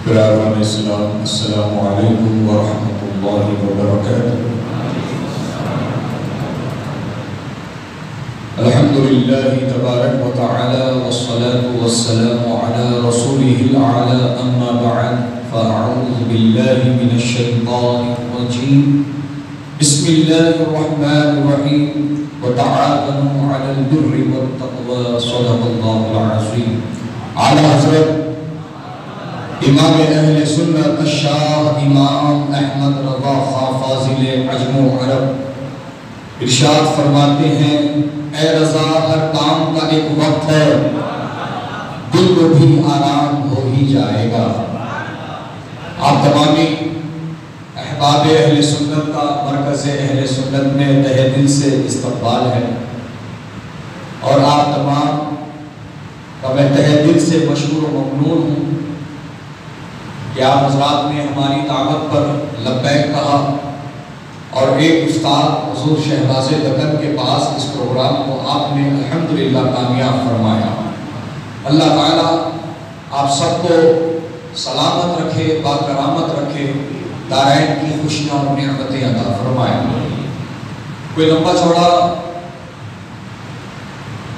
برادران اسلام، السلام علیکم ورحمۃ اللہ وبرکاتہ۔ الحمدللہ تبارک و تعالی والصلاة والسلام علی رسولہ الاعلی، اما بعد فاعوذ باللہ من الشیطان الرجیم، بسم اللہ الرحمن الرحیم، وتعاونوا علی البر والتقوی، صدق اللہ العظیم۔ اعلی حضرت امام اہل سنت الشاہ امام احمد رضا خان فاضل عجم و عرب ارشاد فرماتے ہیں، اے رضا ہر کام کا ایک وقت ہے، دل کو بھی آرام ہو ہی جائے گا۔ آپ تمامی احباب اہل سنت کا مرکز اہل سنت میں تہہ دل سے استقبال ہے، اور آپ تمام کا میں تہہ دل سے مشکور و ممنون ہوں کہ آپ حضرات نے ہماری دعوت پر لبیک کہا اور ایک استاد حضور شہباز دکن کے پاس اس پروگرام کو آپ نے الحمدللہ کامیاب فرمایا۔ اللہ تعالیٰ آپ سب کو سلامت رکھے، باکرامت رکھے، دارین کی خوشیاں اور نعمتیں عطا فرمائے۔ کوئی لمبا چوڑا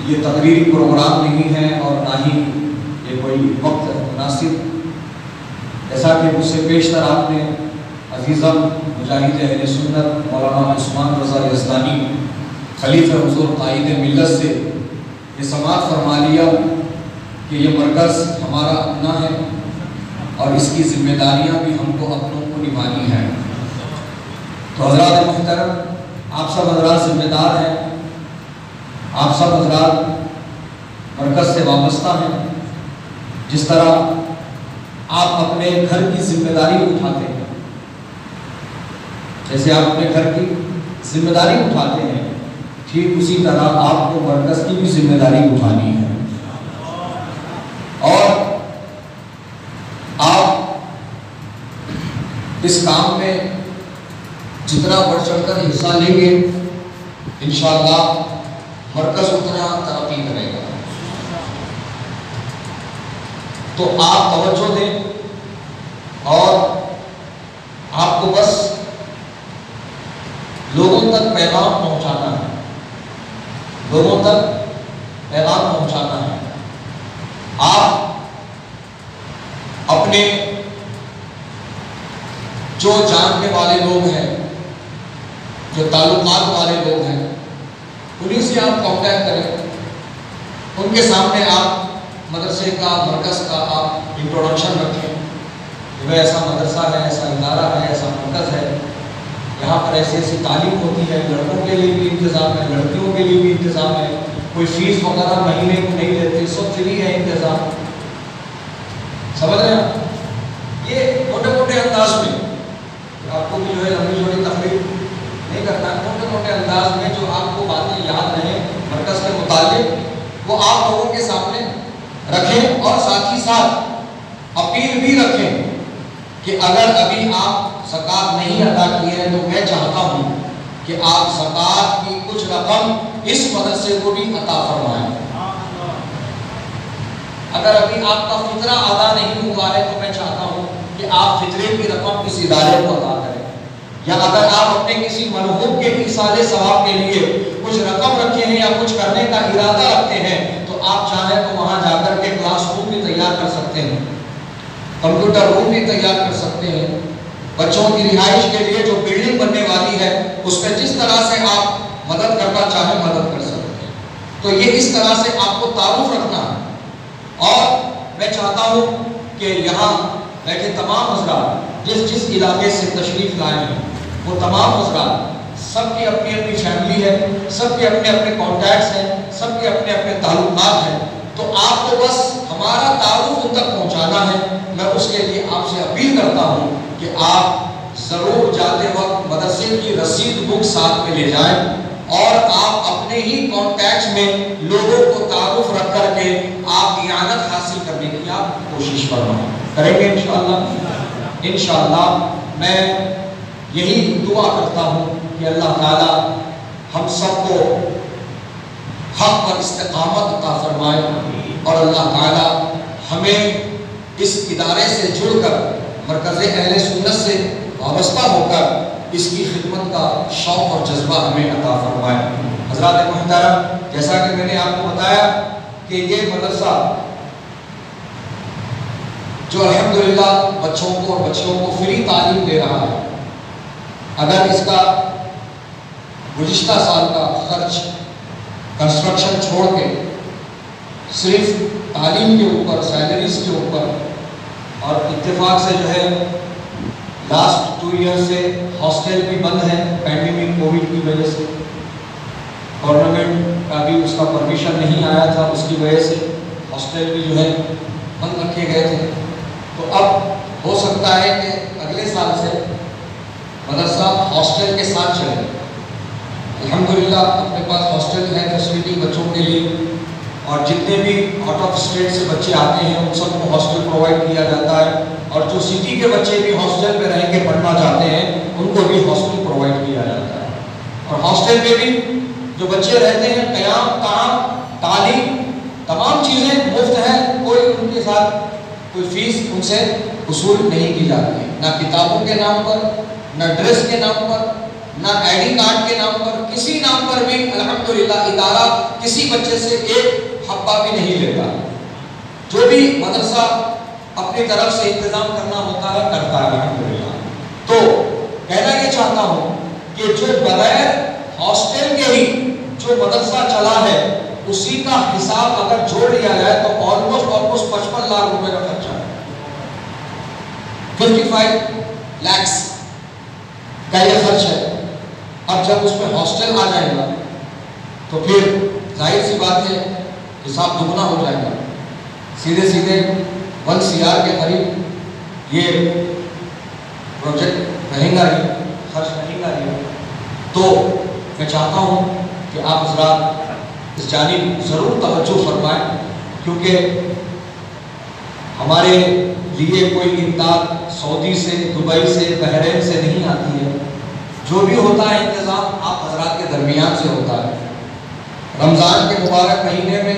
یہ تقریری پروگرام نہیں ہے اور نہ ہی یہ کوئی وقت مناسب، ایسا کہ مجھ سے بیشتر آپ نے عزیزم مجاہد اہل سنت مولانا عثمان رضا یزدانی خلیفہ حضور قائد ملت سے یہ سماعت فرما لیا کہ یہ مرکز ہمارا اپنا ہے اور اس کی ذمہ داریاں بھی ہم کو اپنوں کو نبھانی ہیں۔ تو حضرات محترم، آپ سب حضرات ذمہ دار ہیں، آپ سب حضرات مرکز سے وابستہ ہیں۔ جس طرح آپ اپنے گھر کی ذمہ داری اٹھاتے ہیں، جیسے آپ اپنے گھر کی ذمہ داری اٹھاتے ہیں، ٹھیک اسی طرح آپ کو مرکز کی بھی ذمہ داری اٹھانی ہے، اور آپ اس کام میں جتنا بڑھ چڑھ کر حصہ لیں گے انشاءاللہ مرکز اتنا ترقی کرے گا۔ تو آپ توجہ دیں اور آپ کو بس لوگوں تک پیغام پہنچانا ہے، لوگوں تک پیغام پہنچانا ہے۔ آپ اپنے جو جاننے والے لوگ ہیں، جو تعلقات والے لوگ ہیں، انہیں سے آپ کانٹیکٹ کریں، ان کے سامنے آپ مدرسے کا، مرکز کا آپ انٹروڈکشن رکھیں کہ وہ ایسا مدرسہ ہے، ایسا ادارہ ہے، ایسا مرکز ہے، یہاں پر ایسی ایسی تعلیم ہوتی ہے، لڑکوں کے لیے بھی انتظام ہے، لڑکیوں کے لیے بھی انتظام ہے، کوئی فیس وغیرہ مہینے کو نہیں لیتے، سب فری ہے انتظام۔ سمجھ رہے ہیں؟ یہ موٹے موٹے انداز میں آپ کو بھی جو ہے لمبی چوڑی تقریر نہیں کرنا ہے، موٹے موٹے انداز میں جو آپ کو باتیں یاد رہیں مرکز کے متعلق وہ آپ لوگوں کے سامنے رکھیں، اور ساتھ ہی ساتھ اپیل بھی رکھیں کہ اگر ابھی آپ زکوٰۃ نہیں ادا کی ہے تو میں چاہتا ہوں کہ آپ زکوٰۃ کی کچھ رقم اس مدرسے کو بھی عطا فرمائیں۔ اگر ابھی آپ کا فطرہ ادا نہیں ہوا ہے تو میں چاہتا ہوں کہ آپ فطرے کی رقم اس ادارے کو ادا کریں، یا اگر آپ اپنے کسی مرحوم کے ایصال ثواب کے لیے کچھ رقم رکھے ہیں یا کچھ کرنے کا ارادہ رکھتے ہیں تو آپ چاہیں تو وہاں جا کر کے کلاس روم بھی تیار کر سکتے ہیں، کمپیوٹر روم بھی تیار کر سکتے ہیں، بچوں کی رہائش کے لیے جو بلڈنگ بننے والی ہے اس میں جس طرح سے آپ مدد کرنا چاہیں مدد کر سکتے ہیں۔ تو یہ اس طرح سے آپ کو تعارف رکھنا ہے، اور میں چاہتا ہوں کہ یہاں بیٹھے تمام حضرات جس علاقے سے تشریف لائے ہیں وہ تمام حضرات سب کی اپنی اپنی فیملی ہے، سب کے اپنے اپنے کانٹیکٹس ہیں، سب کے اپنے اپنے تعلقات ہیں، تو آپ کو بس ہمارا تعارف ان تک پہنچانا ہے۔ میں اس کے لیے آپ سے اپیل کرتا ہوں کہ آپ ضرور جاتے وقت مدرسے کی رسید بک ساتھ میں لے جائیں، اور آپ اپنے ہی کانٹیکٹس میں لوگوں کو تعارف رکھ کر کے آپ اعانت حاصل کرنے کی آپ کوشش کریں گے انشاءاللہ۔ میں یہی دعا کرتا ہوں کہ اللہ تعالیٰ ہم سب کو حق پر استقامت عطا فرمائے، اور اللہ تعالیٰ ہمیں اس ادارے سے جڑ کر مرکز اہل سنت سے وابستہ ہو کر اس کی خدمت کا شوق اور جذبہ ہمیں عطا فرمائے۔ حضرات محترم، جیسا کہ میں نے آپ کو بتایا کہ یہ مدرسہ جو الحمدللہ بچوں کو اور بچیوں کو فری تعلیم دے رہا ہے، اگر اس کا گزشتہ سال کا خرچ کنسٹرکشن چھوڑ کے صرف تعلیم کے اوپر، سیلریز کے اوپر، اور اتفاق سے جو ہے لاسٹ 2 ایئر سے ہاسٹل بھی بند ہے پینڈیمک کووڈ کی وجہ سے، گورنمنٹ کا بھی اس کا پرمیشن نہیں آیا تھا، اس کی وجہ سے ہاسٹل بھی جو ہے بند رکھے گئے تھے۔ تو اب ہو سکتا ہے کہ اگلے سال سے مدرسہ ہاسٹل کے ساتھ چلے۔ الحمدللہ اپنے پاس ہاسٹل ہے فیسلٹی بچوں کے لیے، اور جتنے بھی آؤٹ آف اسٹیٹ سے بچے آتے ہیں ان سب کو ہاسٹل پرووائڈ کیا جاتا ہے، اور جو سٹی کے بچے بھی ہاسٹل میں رہ کے پڑھنا چاہتے ہیں ان کو بھی ہاسٹل پرووائڈ کیا جاتا ہے۔ اور ہاسٹل میں بھی جو بچے رہتے ہیں قیام، طعام، تعلیم، تمام چیزیں مفت ہیں، کوئی ان کے ساتھ کوئی فیس ان سے وصول نہیں کی جاتی ہے، نہ کتابوں کے نام پر، نہ ڈریس کے نام پر، نہ آئی ڈی کارڈ کے نام پر، کسی نام پر بھی الحمدللہ ادارہ کسی بچے سے ایک حبہ بھی نہیں لیتا۔ جو بھی مدرسہ اپنی طرف سے انتظام کرنا ہوتا ہے کرتا ہے الحمدللہ۔ تو کہنا یہ چاہتا ہوں کہ جو بغیر ہاسٹل کے ہی جو مدرسہ چلا ہے اسی کا حساب اگر جوڑ لیا جائے تو آلموسٹ 55 لاکھ روپے کا خرچہ ہے، 55 لاکھ کا یہ خرچ ہے۔ اب جب اس میں ہاسٹل آ جائے گا تو پھر ظاہر سی بات ہے حساب دگنا ہو جائے گا، سیدھے 1 CR کے قریب یہ پروجیکٹ رہے گا ہی، خرچ رہے گا ہی۔ تو میں چاہتا ہوں کہ آپ حضرات اس جانب ضرور توجہ فرمائیں، کیونکہ ہمارے لیے کوئی امداد سعودی سے، دبئی سے، بحرین سے نہیں آتی ہے۔ جو بھی ہوتا ہے انتظام آپ حضرات کے درمیان سے ہوتا ہے۔ رمضان کے مبارک مہینے میں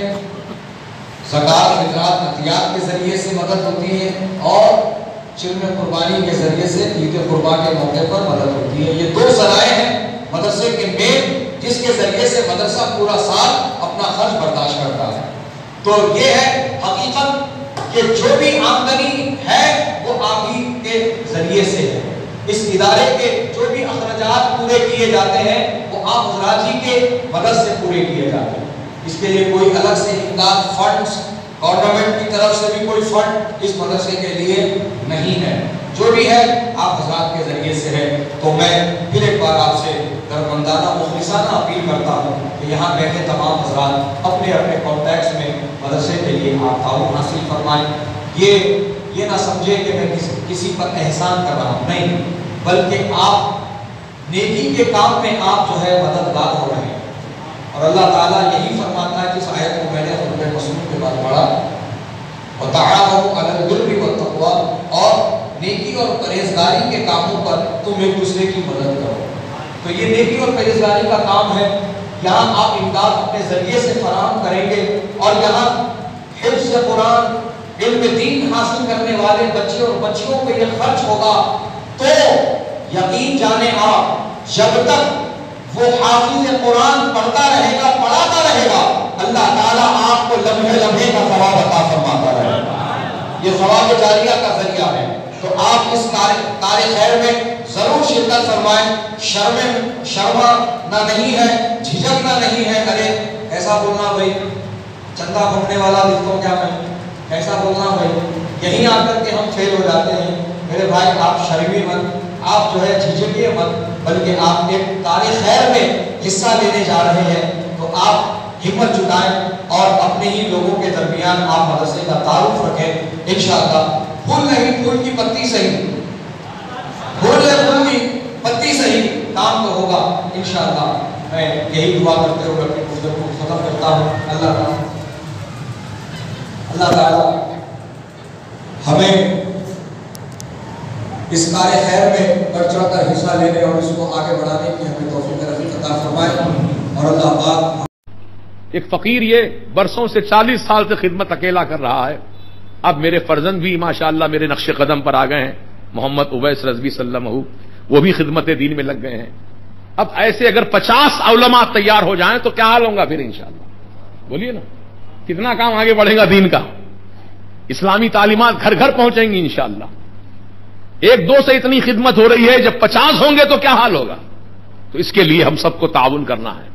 زکوٰۃ، فطرات، عطیات کے ذریعے سے مدد ہوتی ہے، اور چلم قربانی کے ذریعے سے عید قربا کے موقع پر مدد ہوتی ہے۔ یہ 2 ذرائع ہیں مدرسے کے مین جس کے ذریعے سے مدرسہ پورا سال اپنا خرچ برداشت کرتا ہے۔ تو یہ ہے حقیقت کہ جو بھی آمدنی ہے وہ آپ ہی کے ذریعے سے ہے۔ اس ادارے کے جو بھی اخراجات پورے کیے جاتے ہیں وہ آپ حضرات ہی کے مدد سے پورے کیے جاتے ہیں۔ اس کے لیے کوئی الگ سے امداد فنڈز، گورنمنٹ کی طرف سے بھی کوئی فنڈ اس مدرسے کے لیے نہیں ہے، جو بھی ہے آپ حضرات کے ذریعے سے ہے۔ تو میں پھر ایک بار آپ سے درمندانہ مخلصانہ اپیل کرتا ہوں کہ یہاں بیٹھے تمام حضرات اپنے اپنے کانٹیکٹس میں مدرسے کے لیے آپ تعاون حاصل فرمائیں۔ یہ نہ سمجھیں کہ میں کسی پر احسان کر رہا ہوں، نہیں، بلکہ آپ نیکی کے کام میں آپ جو ہے مددگار ہو رہے ہیں۔ اور اللہ تعالیٰ یہی فرماتا ہے، جس آیت کو میں نے خطبہ مسلم کے بعد پڑھا، وَتَعَاوَنُوا عَلَى الْبِرِّ وَالتَّقْوَىٰ، اور نیکی اور پرہیزگاری کے کاموں پر تم ایک دوسرے کی مدد کرو۔ تو یہ نیکی اور پرہیزگاری کا کام ہے، یہاں آپ امداد اپنے ذریعے سے فراہم کریں گے، اور یہاں حفظ قرآن، علم دین حاصل کرنے والے بچے اور بچیوں پہ یہ خرچ ہوگا، تو یقین جانے آپ جب تک وہ حافظ قرآن پڑھتا رہے گا، پڑھاتا رہے گا، اللہ تعالیٰ آپ کو لمحے لمحے کا ثواب عطا فرماتا رہے گا۔ یہ ثواب جاریہ کا ذریعہ ہے۔ تو آپ اس کار خیر میں ضرور شرکت فرمائیں۔ شرمنا نہیں ہے، جھجکنا نہیں ہے۔ ارے ایسا بولنا بھائی، چندہ بننے والا لکھوں کیا میں، ایسا بولنا بھائی، یہیں آ کر کے ہم فیل ہو جاتے ہیں۔ میرے بھائی آپ شرمی مت، آپ جو ہے جھجکیے مت، بلکہ آپ ایک کار خیر میں حصہ لینے جا رہے ہیں، تو آپ ہمت جٹائیں اور اپنے ہی لوگوں کے درمیان آپ مدرسے کا تعارف رکھیں۔ انشاءاللہ پھول نہیں، پھول کی پتی صحیح، پھول کی پتی صحیح، کام تو ہوگا انشاءاللہ۔ میں یہی دعا کرتے ہوئے اپنی گفتگو کو ختم کرتا ہوں۔ اللہ تعالیٰ ہمیں اس کار خیر میں بڑھ چڑھ کر حصہ لینے اور اس کو آگے بڑھانے کی ہمیں توفیق رفیق عطا فرمائے، اور اللہ پاک ایک فقیر یہ برسوں سے 40 سال سے خدمت اکیلا کر رہا ہے، اب میرے فرزند بھی ماشاءاللہ میرے نقش قدم پر آ گئے ہیں، محمد اویس رضوی صلی اللہ علیہ وسلم، وہ بھی خدمت دین میں لگ گئے ہیں۔ اب ایسے اگر 50 علماء تیار ہو جائیں تو کیا حال ہوگا پھر انشاءاللہ؟ بولیے نا، کتنا کام آگے بڑھے گا دین کا، اسلامی تعلیمات گھر گھر پہنچیں گی انشاءاللہ۔ ایک دو سے اتنی خدمت ہو رہی ہے، جب 50 ہوں گے تو کیا حال ہوگا؟ تو اس کے لیے ہم سب کو تعاون کرنا ہے۔